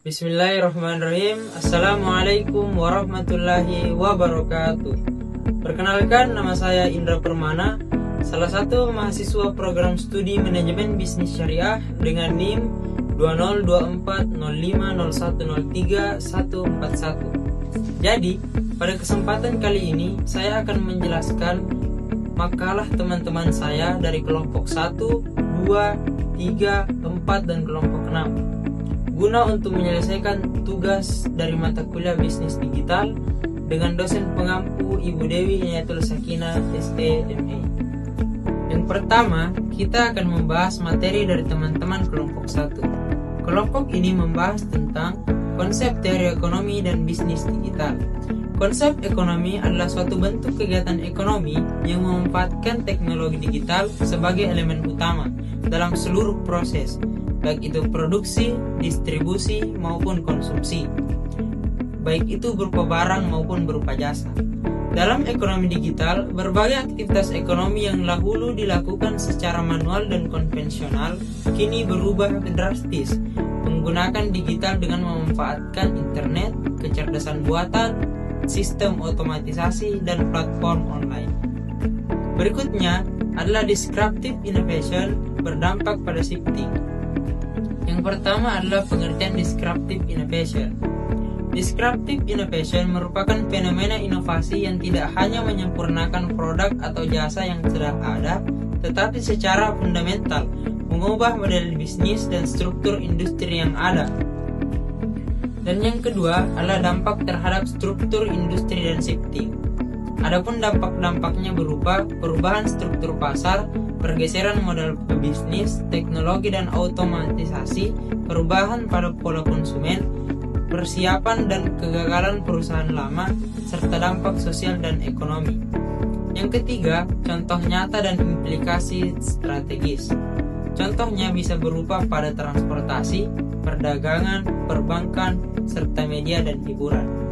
Bismillahirrahmanirrahim. Assalamualaikum warahmatullahi wabarakatuh. Perkenalkan, nama saya Indra Permana, salah satu mahasiswa program studi manajemen bisnis syariah dengan NIM 202405103141. Jadi, pada kesempatan kali ini saya akan menjelaskan makalah teman-teman saya dari kelompok 1, 2, 3, 4, dan kelompok 6 guna untuk menyelesaikan tugas dari mata kuliah bisnis digital dengan dosen pengampu Ibu Dewi Inayatul Sakinah STMA. Yang pertama, kita akan membahas materi dari teman-teman kelompok 1. Kelompok ini membahas tentang konsep teori ekonomi dan bisnis digital. Konsep ekonomi adalah suatu bentuk kegiatan ekonomi yang memanfaatkan teknologi digital sebagai elemen utama dalam seluruh proses, baik itu produksi, distribusi, maupun konsumsi, baik itu berupa barang maupun berupa jasa. Dalam ekonomi digital, berbagai aktivitas ekonomi yang dahulu dilakukan secara manual dan konvensional kini berubah drastis menggunakan digital dengan memanfaatkan internet, kecerdasan buatan, sistem otomatisasi, dan platform online. Berikutnya adalah disruptive innovation berdampak pada shifting. Yang pertama adalah pengertian disruptive innovation. Disruptive innovation merupakan fenomena inovasi yang tidak hanya menyempurnakan produk atau jasa yang sudah ada, tetapi secara fundamental mengubah model bisnis dan struktur industri yang ada. Dan yang kedua adalah dampak terhadap struktur industri dan shifting. Adapun dampak-dampaknya berupa perubahan struktur pasar, pergeseran model bisnis, teknologi dan otomatisasi, perubahan pada pola konsumen, persiapan dan kegagalan perusahaan lama, serta dampak sosial dan ekonomi. Yang ketiga, contoh nyata dan implikasi strategis. Contohnya bisa berupa pada transportasi, perdagangan, perbankan, serta media dan hiburan.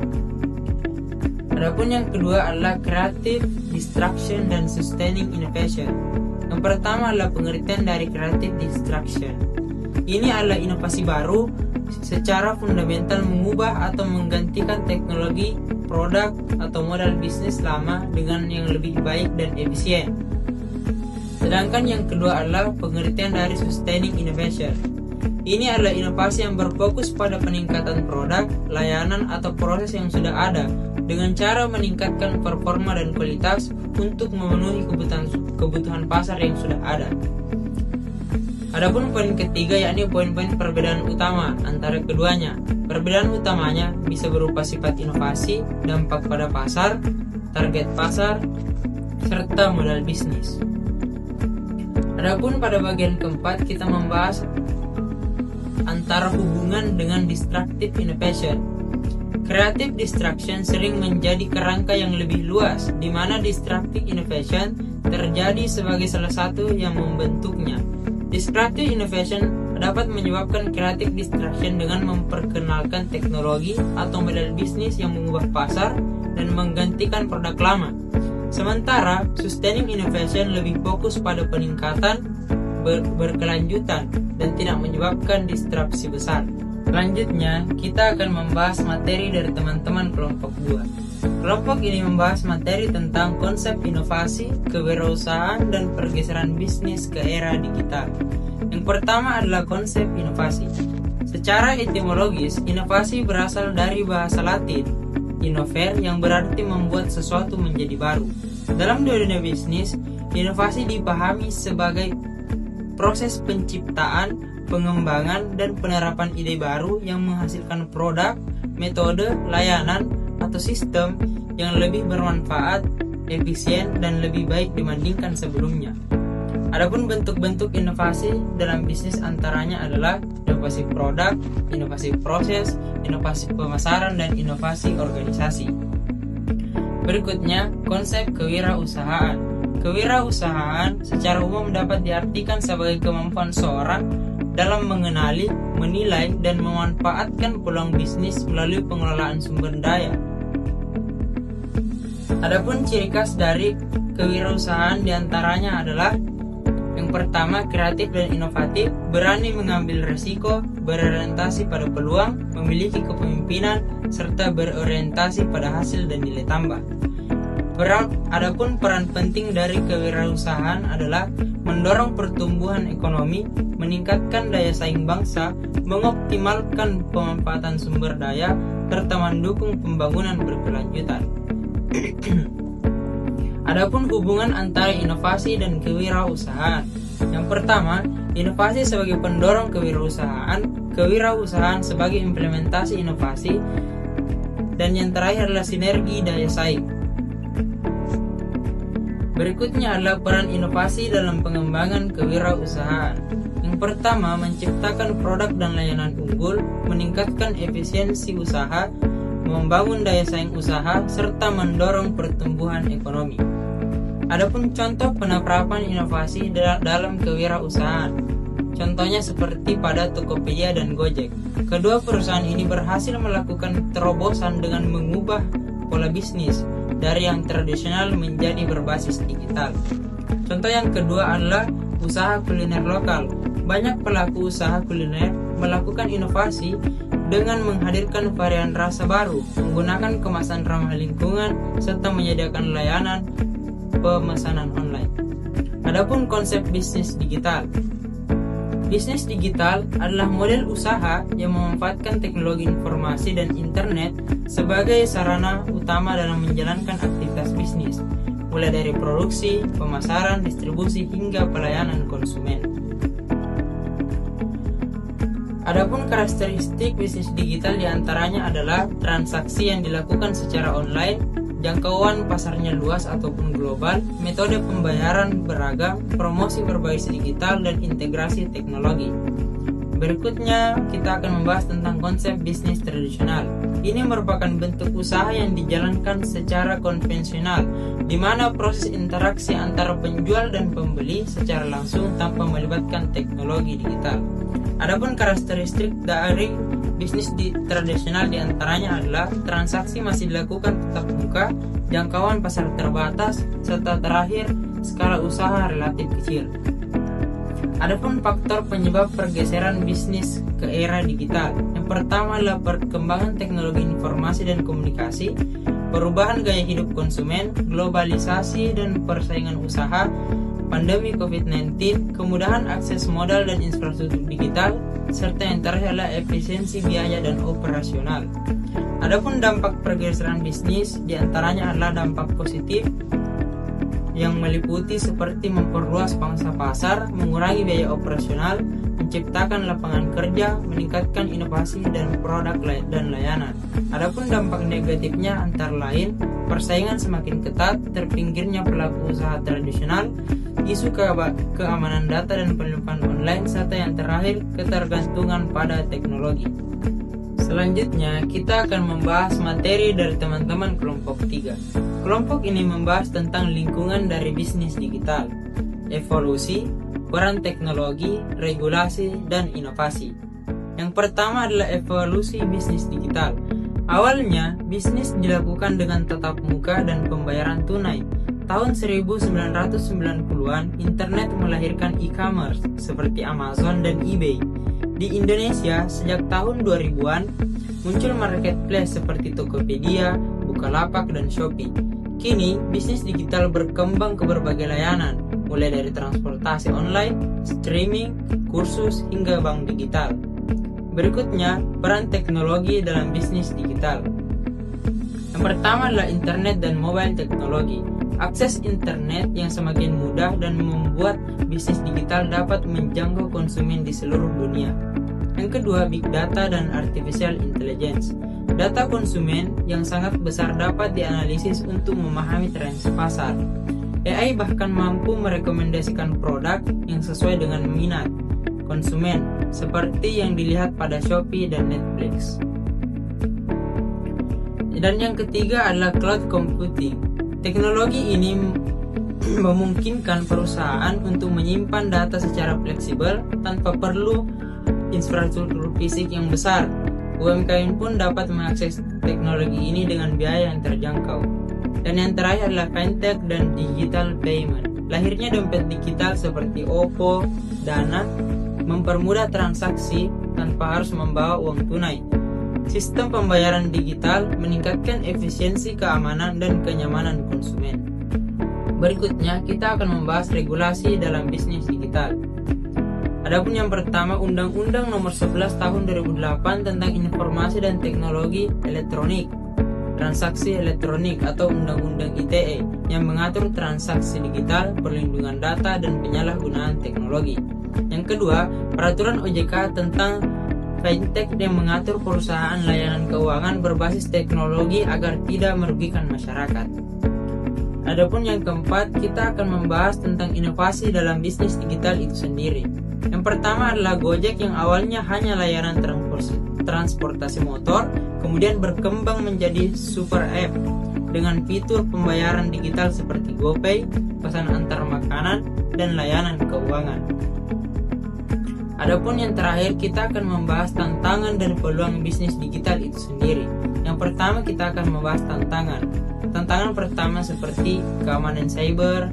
Adapun yang kedua adalah creative destruction dan sustaining innovation. Yang pertama adalah pengertian dari creative destruction. Ini adalah inovasi baru secara fundamental mengubah atau menggantikan teknologi, produk, atau modal bisnis lama dengan yang lebih baik dan efisien. Sedangkan yang kedua adalah pengertian dari sustaining innovation. Ini adalah inovasi yang berfokus pada peningkatan produk, layanan, atau proses yang sudah ada dengan cara meningkatkan performa dan kualitas untuk memenuhi kebutuhan pasar yang sudah ada. Adapun poin ketiga yakni poin-poin perbedaan utama antara keduanya. Perbedaan utamanya bisa berupa sifat inovasi, dampak pada pasar, target pasar, serta modal bisnis. Adapun pada bagian keempat kita membahas antara hubungan dengan disruptive innovation. Creative destruction sering menjadi kerangka yang lebih luas, di mana disruptive innovation terjadi sebagai salah satu yang membentuknya. Disruptive innovation dapat menyebabkan creative destruction dengan memperkenalkan teknologi atau model bisnis yang mengubah pasar dan menggantikan produk lama. Sementara sustaining innovation lebih fokus pada peningkatan berkelanjutan dan tidak menyebabkan disrupsi besar. Selanjutnya, kita akan membahas materi dari teman-teman kelompok 2. Kelompok ini membahas materi tentang konsep inovasi, kewirausahaan, dan pergeseran bisnis ke era digital. Yang pertama adalah konsep inovasi. Secara etimologis, inovasi berasal dari bahasa Latin, innover, yang berarti membuat sesuatu menjadi baru. Dalam dunia bisnis, inovasi dipahami sebagai proses penciptaan, pengembangan, dan penerapan ide baru yang menghasilkan produk, metode, layanan, atau sistem yang lebih bermanfaat, efisien, dan lebih baik dibandingkan sebelumnya. Adapun bentuk-bentuk inovasi dalam bisnis antaranya adalah inovasi produk, inovasi proses, inovasi pemasaran, dan inovasi organisasi. Berikutnya, konsep kewirausahaan. Kewirausahaan secara umum dapat diartikan sebagai kemampuan seorang dalam mengenali, menilai, dan memanfaatkan peluang bisnis melalui pengelolaan sumber daya. Adapun ciri khas dari kewirausahaan diantaranya adalah yang Yang pertama, kreatif dan inovatif, berani mengambil resiko, berorientasi pada peluang, memiliki kepemimpinan, serta berorientasi pada hasil dan nilai tambah. Adapun peran penting dari kewirausahaan adalah mendorong pertumbuhan ekonomi, meningkatkan daya saing bangsa, mengoptimalkan pemanfaatan sumber daya, serta mendukung pembangunan berkelanjutan. Adapun hubungan antara inovasi dan kewirausahaan. Yang pertama, inovasi sebagai pendorong kewirausahaan sebagai implementasi inovasi, dan yang terakhir adalah sinergi daya saing. Berikutnya adalah peran inovasi dalam pengembangan kewirausahaan. Yang pertama, menciptakan produk dan layanan unggul, meningkatkan efisiensi usaha, membangun daya saing usaha, serta mendorong pertumbuhan ekonomi. Adapun contoh penerapan inovasi dalam kewirausahaan. Contohnya seperti pada Tokopedia dan Gojek. Kedua perusahaan ini berhasil melakukan terobosan dengan mengubah pola bisnis dari yang tradisional menjadi berbasis digital. Contoh yang kedua adalah usaha kuliner lokal. Banyak pelaku usaha kuliner melakukan inovasi dengan menghadirkan varian rasa baru, menggunakan kemasan ramah lingkungan, serta menyediakan layanan pemesanan online. Adapun konsep bisnis digital. Bisnis digital adalah model usaha yang memanfaatkan teknologi informasi dan internet sebagai sarana utama dalam menjalankan aktivitas bisnis, mulai dari produksi, pemasaran, distribusi, hingga pelayanan konsumen. Adapun karakteristik bisnis digital diantaranya adalah transaksi yang dilakukan secara online, jangkauan pasarnya luas ataupun global, metode pembayaran beragam, promosi berbasis digital, dan integrasi teknologi. Berikutnya, kita akan membahas tentang konsep bisnis tradisional. Ini merupakan bentuk usaha yang dijalankan secara konvensional, di mana proses interaksi antara penjual dan pembeli secara langsung tanpa melibatkan teknologi digital. Adapun karakteristik dari bisnis tradisional diantaranya adalah transaksi masih dilakukan tatap muka, jangkauan pasar terbatas, serta terakhir skala usaha relatif kecil. Adapun faktor penyebab pergeseran bisnis ke era digital. Yang pertama adalah perkembangan teknologi informasi dan komunikasi, perubahan gaya hidup konsumen, globalisasi dan persaingan usaha, pandemi COVID-19, kemudahan akses modal dan infrastruktur digital, serta yang terakhir adalah efisiensi biaya dan operasional. Adapun dampak pergeseran bisnis diantaranya adalah dampak positif yang meliputi seperti memperluas pangsa pasar, mengurangi biaya operasional, menciptakan lapangan kerja, meningkatkan inovasi dan produk dan layanan. Adapun dampak negatifnya antara lain persaingan semakin ketat, terpinggirnya pelaku usaha tradisional, isu keamanan data dan penyelundupan online, serta yang terakhir ketergantungan pada teknologi. Selanjutnya, kita akan membahas materi dari teman-teman kelompok 3. Kelompok ini membahas tentang lingkungan dari bisnis digital, evolusi, peran teknologi, regulasi, dan inovasi. Yang pertama adalah evolusi bisnis digital. Awalnya, bisnis dilakukan dengan tatap muka dan pembayaran tunai. Tahun 1990-an, internet melahirkan e-commerce seperti Amazon dan eBay. Di Indonesia, sejak tahun 2000-an, muncul marketplace seperti Tokopedia, Bukalapak, dan Shopee. Kini, bisnis digital berkembang ke berbagai layanan, mulai dari transportasi online, streaming, kursus, hingga bank digital. Berikutnya, peran teknologi dalam bisnis digital. Yang pertama adalah internet dan mobile teknologi. Akses internet yang semakin mudah dan membuat bisnis digital dapat menjangkau konsumen di seluruh dunia. Yang kedua, big data dan artificial intelligence. Data konsumen yang sangat besar dapat dianalisis untuk memahami tren pasar. AI bahkan mampu merekomendasikan produk yang sesuai dengan minat konsumen, seperti yang dilihat pada Shopee dan Netflix. Dan yang ketiga adalah cloud computing. Teknologi ini memungkinkan perusahaan untuk menyimpan data secara fleksibel tanpa perlu infrastruktur fisik yang besar. UMKM pun dapat mengakses teknologi ini dengan biaya yang terjangkau. Dan yang terakhir adalah fintech dan digital payment. Lahirnya dompet digital seperti OVO, Dana mempermudah transaksi tanpa harus membawa uang tunai. Sistem pembayaran digital meningkatkan efisiensi, keamanan, dan kenyamanan konsumen. Berikutnya, kita akan membahas regulasi dalam bisnis digital. Adapun yang pertama, Undang-Undang Nomor 11 Tahun 2008 tentang Informasi dan Teknologi Elektronik, Transaksi Elektronik atau Undang-Undang ITE yang mengatur transaksi digital, perlindungan data, dan penyalahgunaan teknologi. Yang kedua, Peraturan OJK tentang Fintech yang mengatur perusahaan layanan keuangan berbasis teknologi agar tidak merugikan masyarakat. Adapun yang keempat, kita akan membahas tentang inovasi dalam bisnis digital itu sendiri. Yang pertama adalah Gojek yang awalnya hanya layanan transportasi motor, kemudian berkembang menjadi super app dengan fitur pembayaran digital seperti GoPay, pesan antar makanan, dan layanan keuangan. Adapun yang terakhir, kita akan membahas tantangan dan peluang bisnis digital itu sendiri. Yang pertama, kita akan membahas tantangan. Tantangan pertama seperti keamanan cyber,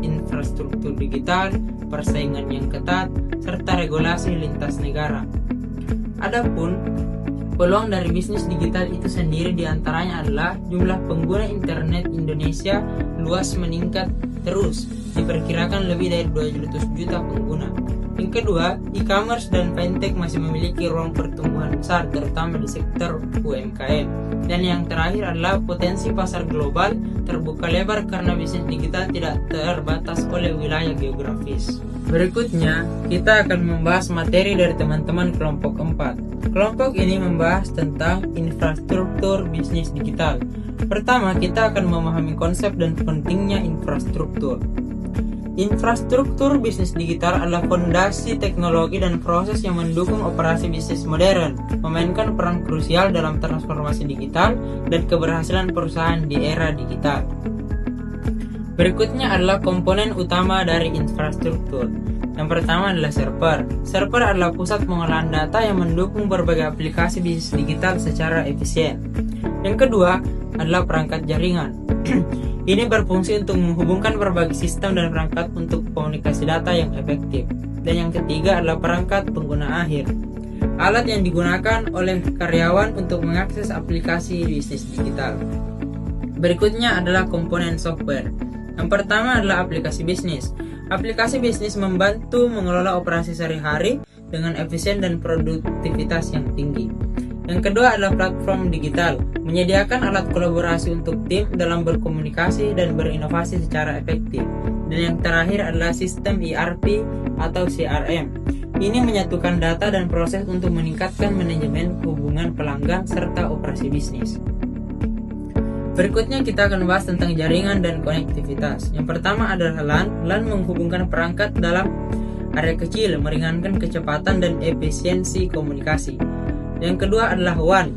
infrastruktur digital, persaingan yang ketat, serta regulasi lintas negara. Adapun peluang dari bisnis digital itu sendiri diantaranya adalah jumlah pengguna internet Indonesia luas meningkat terus, diperkirakan lebih dari 200 juta pengguna. Yang kedua, e-commerce dan fintech masih memiliki ruang pertumbuhan besar, terutama di sektor UMKM. Dan yang terakhir adalah potensi pasar global terbuka lebar karena bisnis digital tidak terbatas oleh wilayah geografis. Berikutnya, kita akan membahas materi dari teman-teman kelompok 4. Kelompok ini membahas tentang infrastruktur bisnis digital. Pertama, kita akan memahami konsep dan pentingnya infrastruktur. Infrastruktur bisnis digital adalah fondasi teknologi dan proses yang mendukung operasi bisnis modern, memainkan peran krusial dalam transformasi digital dan keberhasilan perusahaan di era digital. Berikutnya adalah komponen utama dari infrastruktur. Yang pertama adalah server. Server adalah pusat pengolahan data yang mendukung berbagai aplikasi bisnis digital secara efisien. Yang kedua adalah perangkat jaringan. Ini berfungsi untuk menghubungkan berbagai sistem dan perangkat untuk komunikasi data yang efektif. Dan yang ketiga adalah perangkat pengguna akhir. Alat yang digunakan oleh karyawan untuk mengakses aplikasi bisnis digital. Berikutnya adalah komponen software. Yang pertama adalah aplikasi bisnis. Aplikasi bisnis membantu mengelola operasi sehari-hari dengan efisien dan produktivitas yang tinggi. Yang kedua adalah platform digital, menyediakan alat kolaborasi untuk tim dalam berkomunikasi dan berinovasi secara efektif. Dan yang terakhir adalah sistem ERP atau CRM. Ini menyatukan data dan proses untuk meningkatkan manajemen hubungan pelanggan serta operasi bisnis. Berikutnya kita akan membahas tentang jaringan dan konektivitas. Yang pertama adalah LAN. LAN menghubungkan perangkat dalam area kecil, meringankan kecepatan dan efisiensi komunikasi. Yang kedua adalah WAN.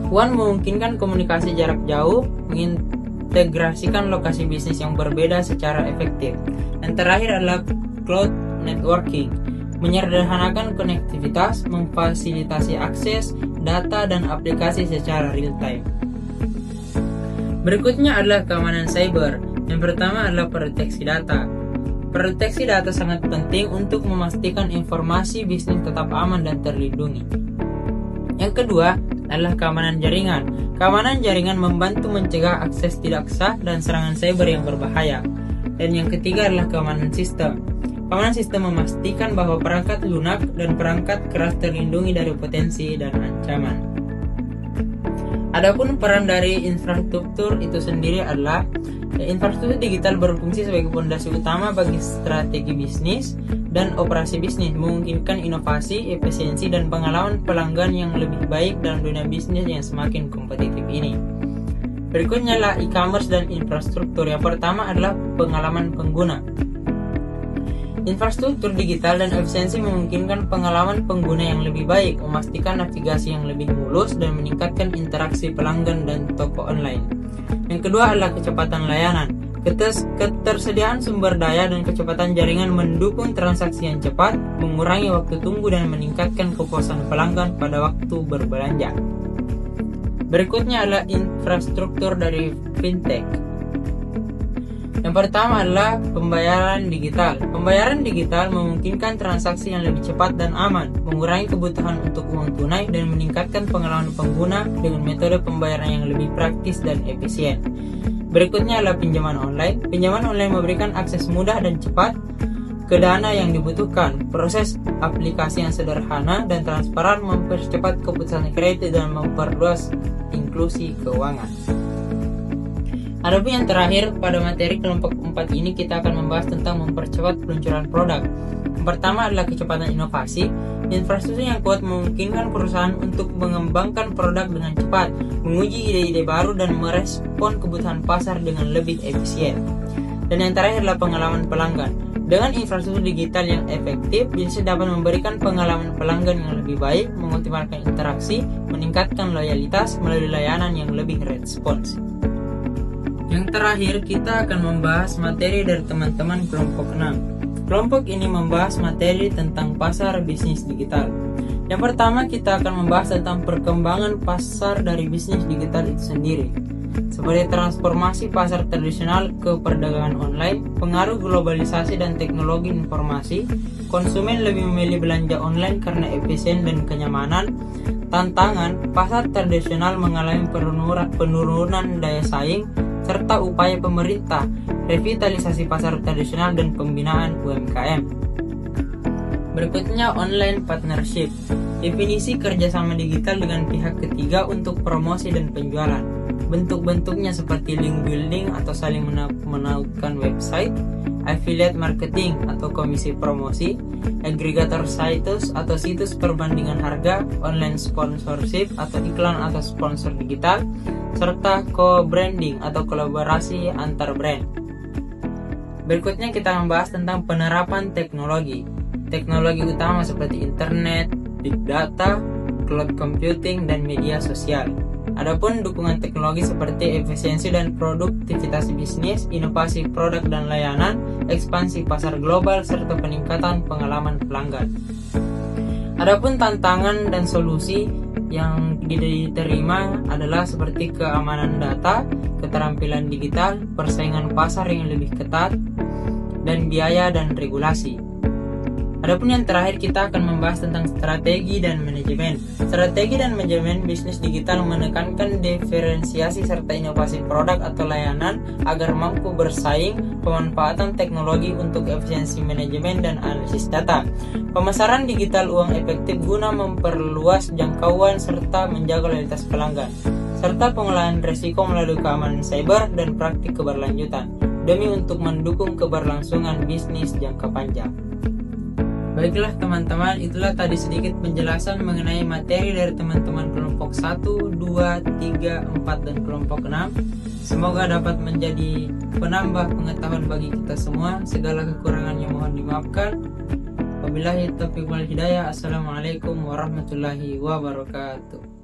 WAN memungkinkan komunikasi jarak jauh, mengintegrasikan lokasi bisnis yang berbeda secara efektif. Yang terakhir adalah cloud networking, menyederhanakan konektivitas, memfasilitasi akses data dan aplikasi secara real time. Berikutnya adalah keamanan cyber. Yang pertama adalah proteksi data. Proteksi data sangat penting untuk memastikan informasi bisnis tetap aman dan terlindungi. Yang kedua adalah keamanan jaringan. Keamanan jaringan membantu mencegah akses tidak sah dan serangan cyber yang berbahaya. Dan yang ketiga adalah keamanan sistem. Keamanan sistem memastikan bahwa perangkat lunak dan perangkat keras terlindungi dari potensi dan ancaman. Adapun peran dari infrastruktur itu sendiri adalah infrastruktur digital berfungsi sebagai fondasi utama bagi strategi bisnis dan operasi bisnis, memungkinkan inovasi, efisiensi, dan pengalaman pelanggan yang lebih baik dalam dunia bisnis yang semakin kompetitif ini. Berikutnya adalah e-commerce dan infrastruktur. Yang pertama adalah pengalaman pengguna. Infrastruktur digital dan efisiensi memungkinkan pengalaman pengguna yang lebih baik, memastikan navigasi yang lebih mulus, dan meningkatkan interaksi pelanggan dan toko online. Yang kedua adalah kecepatan layanan. Ketersediaan sumber daya dan kecepatan jaringan mendukung transaksi yang cepat, mengurangi waktu tunggu, dan meningkatkan kepuasan pelanggan pada waktu berbelanja. Berikutnya adalah infrastruktur dari fintech. Yang pertama adalah pembayaran digital. Pembayaran digital memungkinkan transaksi yang lebih cepat dan aman, mengurangi kebutuhan untuk uang tunai, dan meningkatkan pengalaman pengguna dengan metode pembayaran yang lebih praktis dan efisien. Berikutnya adalah pinjaman online. Pinjaman online memberikan akses mudah dan cepat ke dana yang dibutuhkan. Proses aplikasi yang sederhana dan transparan mempercepat keputusan kredit dan memperluas inklusi keuangan. Adapun yang terakhir, pada materi kelompok 4 ini kita akan membahas tentang mempercepat peluncuran produk. Yang pertama adalah kecepatan inovasi. Infrastruktur yang kuat memungkinkan perusahaan untuk mengembangkan produk dengan cepat, menguji ide-ide baru, dan merespon kebutuhan pasar dengan lebih efisien. Dan yang terakhir adalah pengalaman pelanggan. Dengan infrastruktur digital yang efektif, bisnis dapat memberikan pengalaman pelanggan yang lebih baik, mengoptimalkan interaksi, meningkatkan loyalitas melalui layanan yang lebih responsif. Yang terakhir, kita akan membahas materi dari teman-teman kelompok 6. Kelompok ini membahas materi tentang pasar bisnis digital. Yang pertama, kita akan membahas tentang perkembangan pasar dari bisnis digital itu sendiri, seperti transformasi pasar tradisional ke perdagangan online, pengaruh globalisasi dan teknologi informasi, konsumen lebih memilih belanja online karena efisien dan kenyamanan, tantangan, pasar tradisional mengalami penurunan daya saing, serta upaya pemerintah, revitalisasi pasar tradisional dan pembinaan UMKM. Berikutnya, online partnership. Definisi kerjasama digital dengan pihak ketiga untuk promosi dan penjualan. Bentuk-bentuknya seperti link building atau saling menautkan website, affiliate marketing atau komisi promosi, agregator situs atau situs perbandingan harga, online sponsorship atau iklan atau sponsor digital, serta co-branding atau kolaborasi antar brand. Berikutnya kita membahas tentang penerapan teknologi. Teknologi utama seperti internet, big data, cloud computing, dan media sosial. Adapun dukungan teknologi seperti efisiensi dan produktivitas bisnis, inovasi produk dan layanan, ekspansi pasar global, serta peningkatan pengalaman pelanggan. Adapun tantangan dan solusi yang diterima adalah seperti keamanan data, keterampilan digital, persaingan pasar yang lebih ketat, dan biaya dan regulasi. Adapun yang terakhir, kita akan membahas tentang strategi dan manajemen. Strategi dan manajemen bisnis digital menekankan diferensiasi serta inovasi produk atau layanan agar mampu bersaing, pemanfaatan teknologi untuk efisiensi manajemen dan analisis data, pemasaran digital uang efektif guna memperluas jangkauan serta menjaga loyalitas pelanggan, serta pengolahan risiko melalui keamanan cyber dan praktik keberlanjutan demi untuk mendukung keberlangsungan bisnis jangka panjang. Baiklah teman-teman, itulah tadi sedikit penjelasan mengenai materi dari teman-teman kelompok 1, 2, 3, 4, dan kelompok 6. Semoga dapat menjadi penambah pengetahuan bagi kita semua. Segala kekurangannya mohon dimaafkan. Wabillahi taufiq wal hidayah. Assalamualaikum warahmatullahi wabarakatuh.